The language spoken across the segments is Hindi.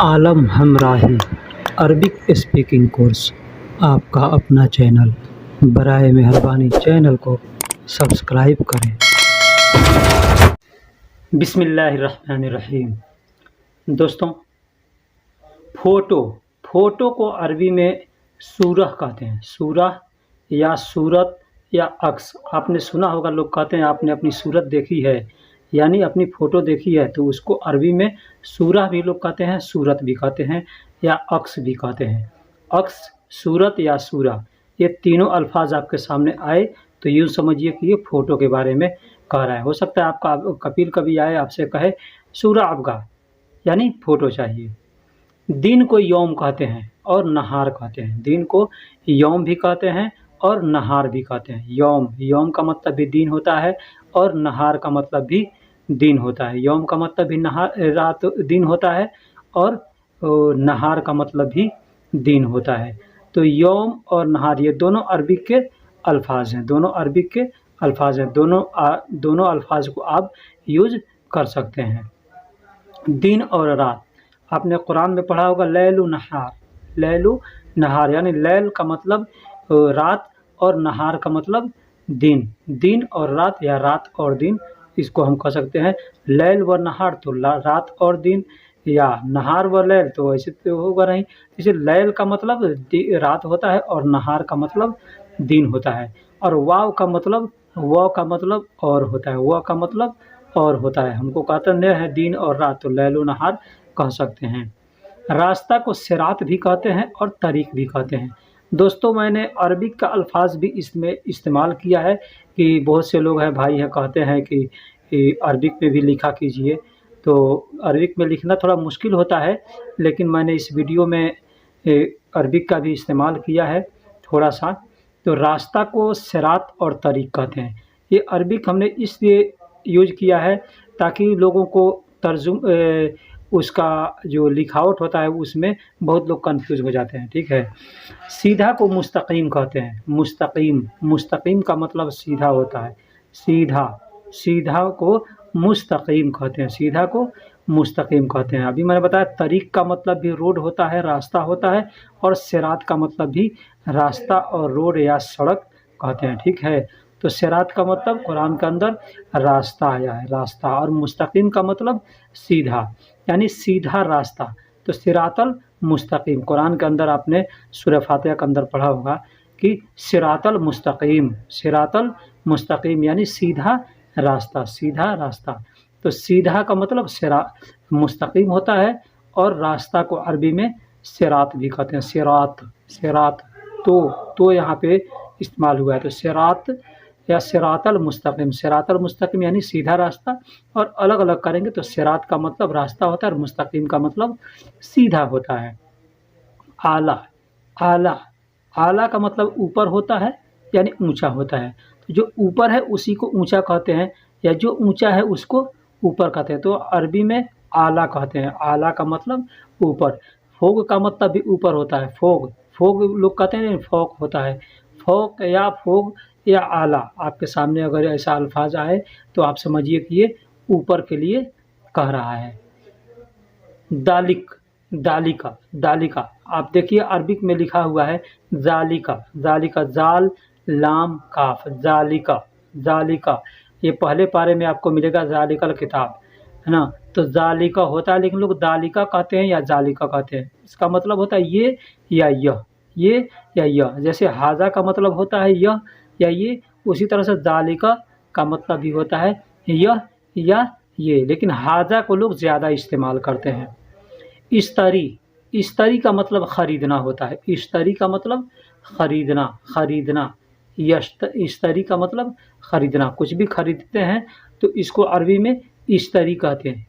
आलम हमराही अरबिक स्पीकिंग कोर्स आपका अपना चैनल। बराए मेहरबानी चैनल को सब्सक्राइब करें। बिस्मिल्लाहिर्रहमानिर्रहीम। दोस्तों, फ़ोटो को अरबी में सूरह कहते हैं। सूरह या सूरत या अक्स। आपने सुना होगा, लोग कहते हैं आपने अपनी सूरत देखी है, यानी अपनी फ़ोटो देखी है, तो उसको अरबी में सूरह भी लोग कहते हैं, सूरत भी कहते हैं या अक्स भी कहते हैं। अक्स, सूरत या सूरा, ये तीनों अल्फाज आपके सामने आए तो यूँ समझिए कि ये फ़ोटो के बारे में कह रहा है। हो सकता है आपका कपिल कभी आए आपसे कहे सूरा अबगा, यानी फ़ोटो चाहिए। दिन को यौम कहते हैं और नहार कहते हैं। दिन को यौम भी कहते हैं और नहार भी कहते हैं। यौम का मतलब भी दिन होता है और नहार का मतलब भी दिन होता है। यौम का मतलब भी रात दिन होता है और नहार का मतलब भी दिन होता है। तो यौम और नहार ये दोनों अरबी के अल्फाज हैं। दोनों अल्फाज को आप यूज़ कर सकते हैं। दिन और रात, आपने कुरान में पढ़ा होगा लैलु नहार, यानी लैल का मतलब रात और नहार का मतलब दिन। दिन और रात या रात और दिन, इसको हम कह सकते हैं लैल व नहार, तो रात और दिन, या नहार व लैल, तो ऐसे तो होगा नहीं। जैसे लैल का मतलब रात होता है और नहार का मतलब दिन होता है। और वाव का मतलब और होता है। हमको कहते हैं दिन और रात, तो लैल व नहार कह सकते हैं। रास्ता को सिरात भी कहते हैं और तरीक़ भी कहते हैं। दोस्तों, मैंने अरबिक का अल्फाज भी इसमें इस्तेमाल किया है कि बहुत से लोग हैं, भाई हैं, कहते हैं कि अरबिक में भी लिखा कीजिए। तो अरबिक में लिखना थोड़ा मुश्किल होता है, लेकिन मैंने इस वीडियो में अरबिक का भी इस्तेमाल किया है थोड़ा सा। तो रास्ता को सिरात और तरीक़ कहते हैं। ये अरबिक हमने इसलिए यूज़ किया है ताकि लोगों को उसका जो लिखावट होता है उसमें बहुत लोग कंफ्यूज हो जाते हैं। ठीक है। सीधा को मुस्तकीम कहते हैं। मुस्तकीम का मतलब सीधा होता है। सीधा को मुस्तकीम कहते हैं। अभी मैंने बताया तरीक़ का मतलब भी रोड होता है, रास्ता होता है, और सिरात का मतलब भी रास्ता और रोड या सड़क कहते हैं। ठीक है। तो सिरात का मतलब कुरान के अंदर रास्ता आया है, रास्ता, और मुस्तकीम का मतलब सीधा, यानी सीधा रास्ता। तो सिरातल मुस्तकीम, कुरान के अंदर आपने सूरह फातिहा के अंदर पढ़ा होगा कि सिरातल मुस्तकीम यानी सीधा रास्ता। तो सीधा का मतलब मुस्तकीम होता है, और रास्ता को अरबी में सिरात भी कहते हैं। सिरात तो यहाँ पे इस्तेमाल हुआ है। तो सिरात या सिरातल मुस्तकीम यानी सीधा रास्ता, और अलग अलग करेंगे तो सिरात का मतलब रास्ता होता है और मुस्तकीम का मतलब सीधा होता है। आला का मतलब ऊपर होता है, यानी ऊंचा होता है। तो जो ऊपर है उसी को ऊंचा कहते हैं, या जो ऊंचा है उसको ऊपर कहते हैं। तो अरबी में आला कहते हैं। आला का मतलब ऊपर। फोग का मतलब भी ऊपर होता है। फोग लोग कहते हैं, फोक होता है। फोग या आला, आपके सामने अगर ऐसा अल्फाज आए तो आप समझिए कि ये ऊपर के लिए कह रहा है। दालिका, आप देखिए अरबिक में लिखा हुआ है जालिका, जाल लाम काफ, जालिका। ये पहले पारे में आपको मिलेगा जालिकल किताब, है ना। तो जालिका होता है, लेकिन लोग दालिका कहते हैं या जालिका कहते हैं। इसका मतलब होता है ये या यह। जैसे हाजा का मतलब होता है यह या ये, उसी तरह से जालिका का मतलब भी होता है यह या ये, लेकिन हाजा को लोग ज़्यादा इस्तेमाल करते हैं। इस्तरी का मतलब ख़रीदना होता है। इस्तरी का मतलब ख़रीदना। इस्तरी का मतलब ख़रीदना, कुछ भी ख़रीदते हैं तो इसको अरबी में इस्तरी कहते हैं।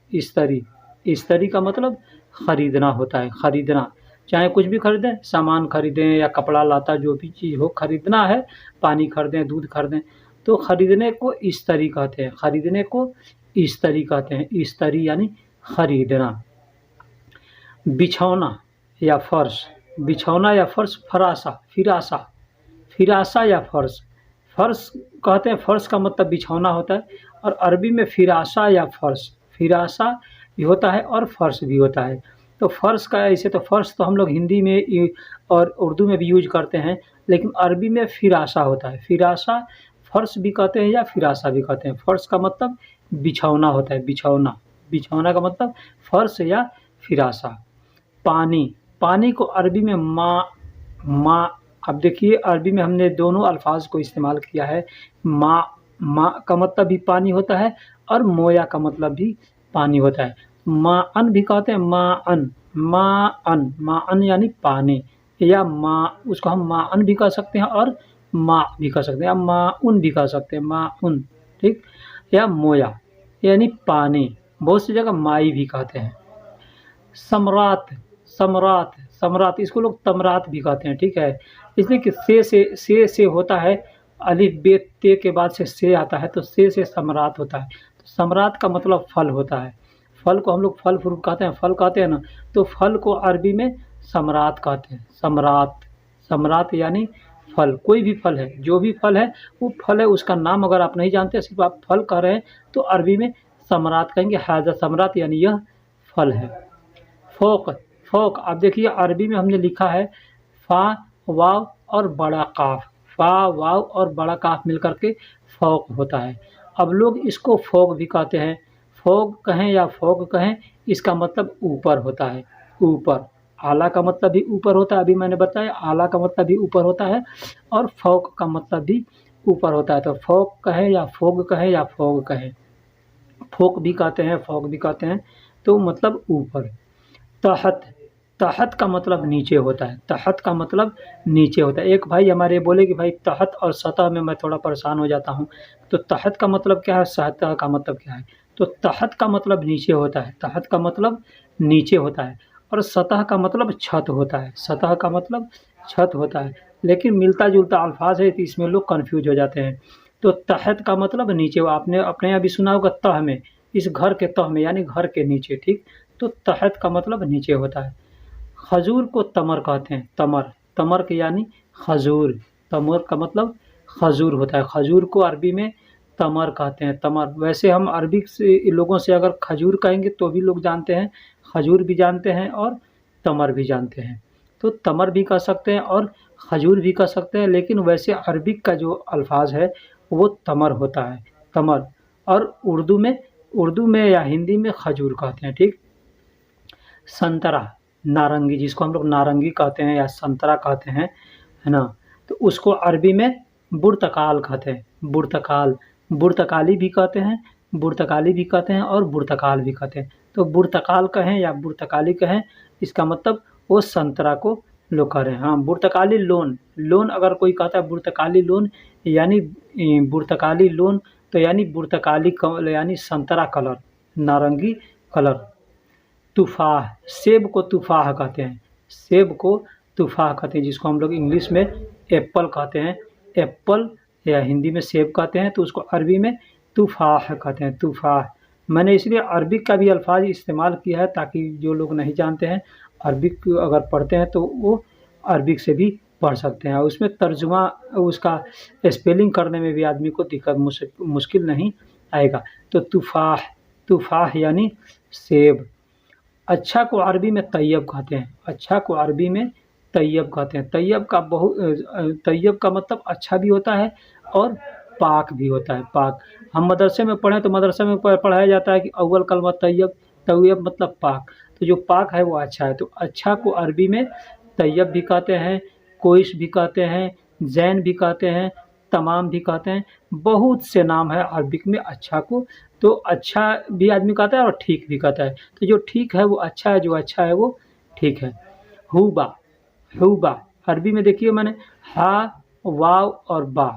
इस्तरी का मतलब ख़रीदना होता है, ख़रीदना। चाहे कुछ भी खरीदें, सामान खरीदें या कपड़ा लता जो भी चीज़ हो, खरीदना है, पानी खरीदें, दूध खरीदें, तो खरीदने को इस्तरी कहते हैं। इस्तरी यानी खरीदना। बिछौना या फर्श, फिरासा या फर्श कहते हैं। फर्श का मतलब बिछौना होता है, और अरबी में फिरासा भी होता है और फर्श भी होता है। तो फ़र्श का ऐसे तो फ़र्श तो हम लोग हिंदी में और उर्दू में भी यूज करते हैं, लेकिन अरबी में फ़िराशा होता है। फ़िराशा फ़र्श भी कहते हैं या फ़िराशा भी कहते हैं। फ़र्श का मतलब बिछौना होता है, बिछौना। बिछौना का मतलब फ़र्श या फ़िराशा। पानी, पानी को अरबी में माँ। अब देखिए अरबी में हमने दोनों अल्फ़ाज़ को इस्तेमाल किया है। माँ, माँ का मतलब भी पानी होता है और मोया का मतलब भी पानी होता है। माअन भी कहते हैं, माअन, माअन, माअन यानी पानी, या माँ, उसको हम माअन भी कह सकते हैं और माँ भी कह सकते हैं, या माउन भी कह सकते हैं, माउन, ठीक? या मोया यानी पानी, बहुत सी जगह माई भी कहते हैं। सम्राट, सम्राट, सम्राट इसको लोग तमरात भी कहते हैं, ठीक है? इसलिए कि से होता है, अलिफ बे ते के बाद से आता है, तो से सम्राट होता है। तो सम्राट का मतलब फल होता है। फल को हम लोग फल फ्रूट कहते हैं, फल कहते हैं ना, तो फल को अरबी में सम्राट कहते हैं। सम्राट, सम्राट यानी फल, कोई भी फल है, जो भी फल है वो फल है, उसका नाम अगर आप नहीं जानते, सिर्फ आप फल कह रहे हैं, तो अरबी में सम्राट कहेंगे। हाज़ा सम्राट यानी यह फल है। फ़ौक़, फ़ौक़, अब देखिए अरबी में हमने लिखा है फ़ा, वाव और बड़ा काफ़, फ़ा, वाव और बड़ा काफ़ मिल कर के फ़ौक़ होता है। अब लोग इसको फ़ौक़ भी कहते हैं। फ़ौक़ कहें या फ़ौक़ कहें, इसका मतलब ऊपर होता है, ऊपर। आला का मतलब भी ऊपर होता है, अभी मैंने बताया आला का मतलब भी ऊपर होता है और फ़ौक़ का मतलब भी ऊपर होता है। तो फ़ौक़ कहें या फ़ौक़ कहें या फ़ौक़ कहें, फ़ौक़ भी कहते हैं, फ़ौक़ भी कहते हैं, तो मतलब ऊपर। तहत, तहत का मतलब नीचे होता है, तहत का मतलब नीचे होता है। एक भाई हमारे बोले कि भाई तहत और सतह में मैं थोड़ा परेशान हो जाता हूँ, तो तहत का मतलब क्या है, सतह का मतलब क्या है? तो तहत का मतलब नीचे होता है, तहत का मतलब नीचे होता है और सतह का मतलब छत होता है, सतह का मतलब छत होता है। लेकिन मिलता-जुलता अल्फ़ाज़ है, तो इसमें लोग कन्फ्यूज़ हो जाते हैं। तो तहत का मतलब नीचे, आपने अपने यहाँ भी सुना होगा तह में, इस घर के तह में यानी घर के नीचे, ठीक? तो तहत का मतलब नीचे होता है। खजूर को तमर कहते हैं, तमर, तमर के यानी खजूर, तमर का मतलब खजूर होता है। खजूर को अरबी में तमर कहते हैं, तमर। वैसे हम अरबी से लोगों से अगर खजूर कहेंगे तो भी लोग जानते हैं, खजूर भी जानते हैं और तमर भी जानते हैं। तो तमर भी कह सकते हैं और खजूर भी कह सकते हैं, लेकिन वैसे अरबिक का जो अल्फ़ाज़ है वो तमर होता है, तमर। और उर्दू में या हिंदी में खजूर कहते हैं, ठीक? संतरा, नारंगी, जिसको हम लोग नारंगी कहते हैं या संतरा कहते हैं, है ना? तो उसको अरबी में बुर्तकाल कहते हैं, बुर्तकाल, बुर्तकाली भी कहते हैं, बुर्तकाली भी कहते हैं और बुर्तकाल भी कहते हैं। तो बुर्तकाल कहें या बुर्तकाली कहें, इसका मतलब वो संतरा को लोग कह रहे हैं। हाँ, बुर्तकाली लोन, लोन अगर कोई कहता है बुर्तकाली लोन यानी बुर्तकाली लोन, तो यानी बुर्तकाली यानी संतरा कलर, नारंगी कलर। तुफ़ाह, सेब को तुफ़ाह कहते हैं, सेब को तुफ़ाह कहते हैं, जिसको हम लोग इंग्लिश में एप्पल कहते हैं। एप्पल या हिंदी में सेब कहते हैं, तो उसको अरबी में तुफ़ाह कहते हैं, तुफ़ाह। मैंने इसलिए अरबिक का भी अल्फ़ाज़ इस्तेमाल किया है, ताकि जो लोग नहीं जानते हैं अरबिक अगर पढ़ते हैं तो वो अरबिक से भी पढ़ सकते हैं। उसमें तर्जुमा, उसका स्पेलिंग करने में भी आदमी को दिक्कत मुश्किल नहीं आएगा। तो तुफ़ाह, तुफ़ाह यानी सेब। अच्छा को अरबी में तैयब कहते हैं, अच्छा को अरबी में तैयब कहते हैं। तैयब का मतलब अच्छा भी होता है और पाक भी होता है, पाक। हम मदरसे में पढ़ें तो मदरसे में पढ़ाया जाता है कि अव्वल कलमा तैयब, तैयब मतलब पाक, तो जो पाक है वो अच्छा है। तो अच्छा को अरबी में तैयब भी कहते हैं, कोइश भी कहते हैं, ज़ैन भी कहते हैं, तमाम भी कहते हैं। बहुत से नाम है अरबिक में अच्छा को। तो अच्छा भी आदमी कहता है और ठीक भी कहता है। तो जो ठीक है वो अच्छा है, जो अच्छा है वो ठीक है। हुबा, हुबा अरबी में देखिए मैंने हा, वाव और बा,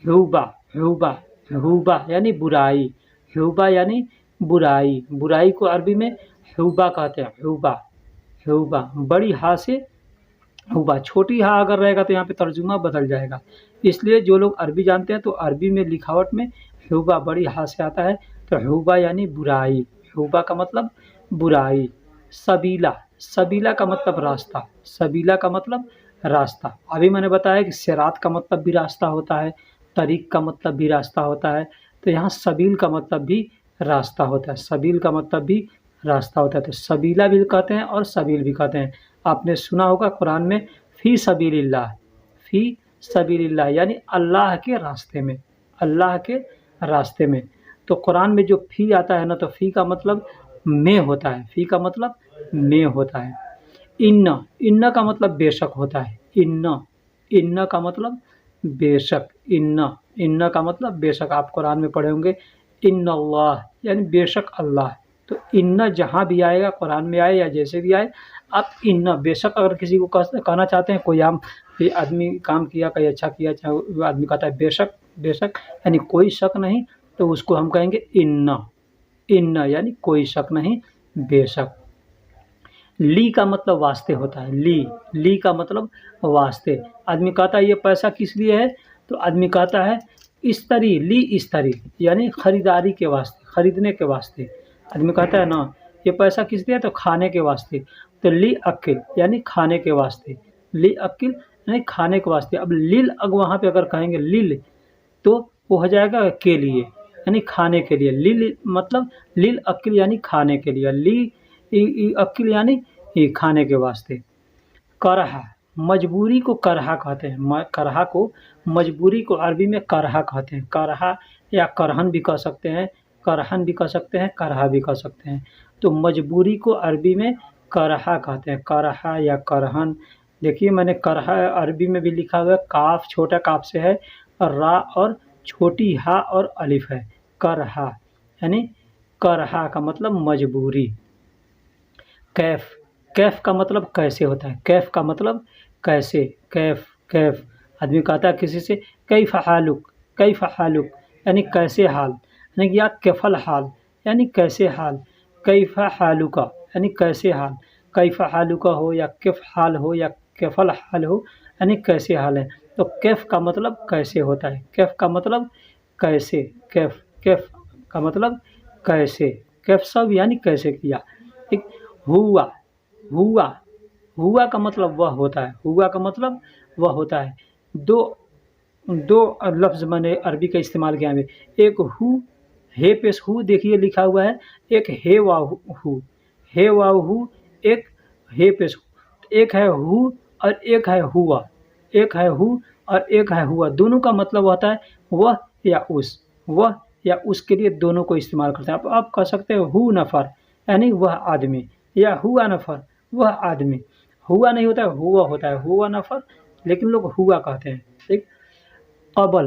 हुबा, हुबा, हुबा यानी बुराई, हुबा यानी बुराई, बुराई को अरबी में हुबा कहते हैं, हुबा, हुबा। बड़ी हा से हुआ, छोटी हा अगर रहेगा तो यहाँ पे तर्जुमा बदल जाएगा। इसलिए जो लोग अरबी जानते हैं तो अरबी में लिखावट में हुबा बड़ी हा से आता है, तो हुबा यानी बुराई, हुबा का मतलब बुराई। सबीला, सबीला का मतलब रास्ता, सबीला का मतलब रास्ता। अभी मैंने बताया कि सिरात का मतलब भी रास्ता होता है, तरीक का मतलब भी रास्ता होता है, तो यहाँ सबील का मतलब भी रास्ता होता है, सबील का मतलब भी रास्ता होता है। तो सबीला भी कहते हैं और सबील भी कहते हैं। आपने सुना होगा कुरान में फ़ी सबीलिल्लाह, फ़ी सबीलिल्लाह यानी अल्लाह के रास्ते में, अल्लाह के रास्ते में। तो कुरान में जो फ़ी आता है ना, तो फ़ी का मतलब में होता है, फ़ी का मतलब में होता है। इन्न, इन्न का मतलब बेशक होता है। इन्न, इन्न का मतलब बेशक। इन्न, इन्न का मतलब बेशक। आप कुरान में पढ़े होंगे इन्नल्लाह यानी बेशक अल्लाह। तो इन्न जहाँ भी आएगा, कुरान में आए या जैसे भी आए, आप इन्न बेशक अगर किसी को कहना चाहते हैं, कोई कोई आदमी काम किया, कहीं अच्छा किया, चाहे वो आदमी कहता है बेशक, बेशक यानी कोई शक नहीं, तो उसको हम कहेंगे इन्न, इन्न यानी कोई शक नहीं, बेशक। ली का मतलब वास्ते होता है। ली का मतलब वास्ते। आदमी कहता है ये पैसा किस लिए है, तो आदमी कहता है इस्तरी, ली इस्तरी यानी खरीदारी के वास्ते, खरीदने के वास्ते। आदमी कहता है ना ये पैसा किस लिए है, तो खाने के वास्ते। तो ली अक्ल यानी खाने के वास्ते, ली अक्ल यानी खाने के वास्ते। अब लिल अग वहाँ पे अगर कहेंगे लिल, तो वो हो जाएगा के लिए यानी खाने के लिए। लिल मतलब लिल अक्ल यानी खाने के लिए, ली अक्ल यानी खाने के वास्ते। करहा, मजबूरी को करहा कहते हैं। करहा को, मजबूरी को अरबी में करहा कहते हैं। करहा या करहन भी कह सकते हैं, करहन भी कह सकते हैं, करहा भी कह सकते हैं। तो मजबूरी को अरबी में करहा कहते हैं, करहा या करहन। देखिए मैंने करहा अरबी में भी लिखा हुआ है, काफ छोटा काफ से है और रा और छोटी हा और अलिफ है। करहा यानी करहा का मतलब मजबूरी। कैफ, कैफ का मतलब कैसे होता है। कैफ का मतलब कैसे, कैफ, कैफ। आदमी कहता है किसी से कैफ हालुक, कैफ हालुक यानी कैसे हाल, यानी या कैफल हाल यानी कैसे हाल। कैफ हालुका यानी कैसे हाल। कैफ हालुका हो या कैफ हाल हो या कैफल हाल हो यानी कैसे हाल है। तो कैफ का मतलब कैसे होता है, कैफ का मतलब कैसे। कैफ, कैफ का मतलब कैसे, कैफ सब यानी कैसे किया। ठीक। हुआ, हुआ, हुआ का मतलब वह होता है, हुआ का मतलब वह होता है। दो दो लफ्ज़ मैंने अरबी का इस्तेमाल किया है। एक हु, हे पेश हु देखिए लिखा हुआ है, एक हे वाव हु, हे वाव हु, एक हे पेश हु। एक है हु और एक है हुआ, एक है हु और एक है हुआ। दोनों का मतलब होता है वह या उस, वह या उसके लिए दोनों को इस्तेमाल करते हैं। आप कह सकते हो हु नफ़र यानी वह आदमी, या हुआ नफ़र वह आदमी। हुआ नहीं होता है, हुआ होता है, हुआ नफ़र, लेकिन लोग हुआ कहते हैं। ठीक। क़बल,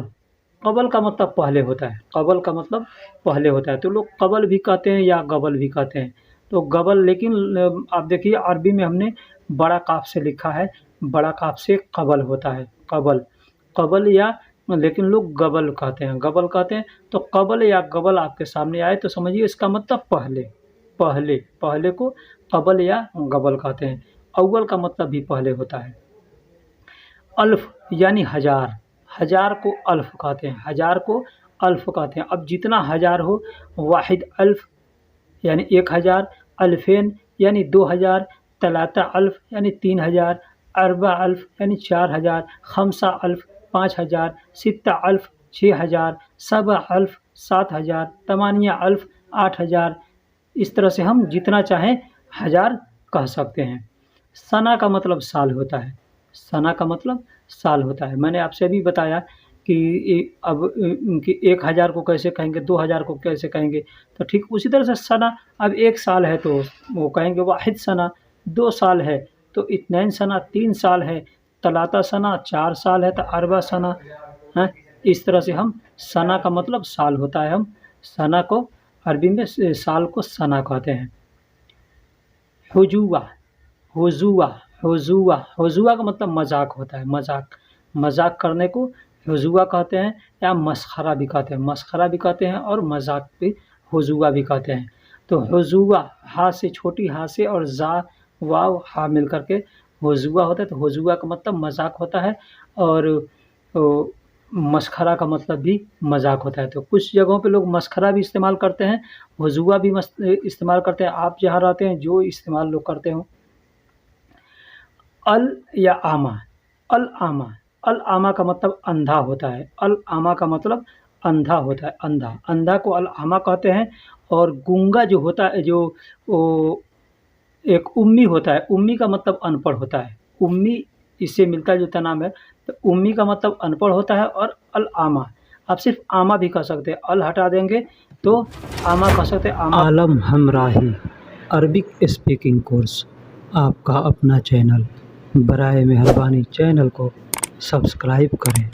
क़बल का मतलब पहले होता है, क़बल का मतलब पहले होता है। तो लोग क़बल भी कहते हैं या गबल भी कहते हैं। तो गबल, लेकिन आप देखिए अरबी में हमने बड़ा काफ से लिखा है, बड़ा काफ से क़बल होता है, क़बल, क़बल या, लेकिन लोग गबल कहते हैं, गबल कहते हैं। तो क़बल या गबल आपके सामने आए तो समझिए इसका मतलब पहले, पहले, पहले को क़बल या गबल कहते हैं। अव्वल का मतलब भी पहले होता है। अल्फ़ यानी हज़ार, हज़ार को अल्फ़ कहते हैं, हज़ार को अल्फ़ कहते हैं। अब जितना हज़ार हो, वाहिद अल्फ़ यानी 1000, अल्फ़ेन यानी 2000, तलाता अल्फ़ यानी 3000, अरबा अल्फ़ यानी 4000, खमसा अल्फ़ 5000, सित्ता अल्फ़ 6000, सबा अल्फ़ 7000, तमानिया अल्फ़ 8000। इस तरह से हम जितना चाहें हज़ार कह सकते हैं। सना का मतलब साल होता है, सना का मतलब साल होता है। मैंने आपसे अभी बताया कि अब कि 1000 को कैसे कहेंगे, 2000 को कैसे कहेंगे। तो ठीक उसी तरह से सना, अब 1 साल है तो वो कहेंगे वाहिद सना, 2 साल है तो इत्नैन सना, 3 साल है, तलाता सना, 4 साल है तो अरबा सना हैं। इस तरह से हम सना का मतलब साल होता है, हम सना को अरबी में साल को सना कहते हैं। हुजुआ, हुजुआ, हुजुआ, हुजुआ का मतलब मजाक होता है, मजाक, मजाक करने को हुजुआ कहते हैं या मस्खरा भी कहते हैं, मस्खरा भी कहते हैं और मजाक भी हुजुआ भी कहते हैं। तो हुजुआ, हा से, छोटी हा से और जा वाव हा मिल करके हुजुआ होता है। तो हुजुआ का मतलब मजाक होता है और मस्खरा का मतलब भी मजाक होता है। तो कुछ जगहों पे लोग मस्खरा भी इस्तेमाल करते हैं, हुजुआ भी इस्तेमाल करते हैं। आप जहाँ रहते हैं जो इस्तेमाल लोग करते हो। अल या आमा, अल आमा, अल आमा का मतलब अंधा होता है, अल आमा का मतलब अंधा होता है, अंधा, अंधा को अल आमा कहते हैं। और गूंगा जो होता है, जो वो एक उम्मी होता है, उम्मी का मतलब अनपढ़ होता है। उम्मी इससे मिलता-जुलता नाम है, तो उम्मी का मतलब अनपढ़ होता है। और अल आमा, आप सिर्फ़ आमा भी कह सकते हैं, अल हटा देंगे तो आमा कह सकते हैं, आमा। आलम हमराही अरबिक स्पीकिंग कोर्स, आपका अपना चैनल। बराए मेहरबानी चैनल को सब्सक्राइब करें।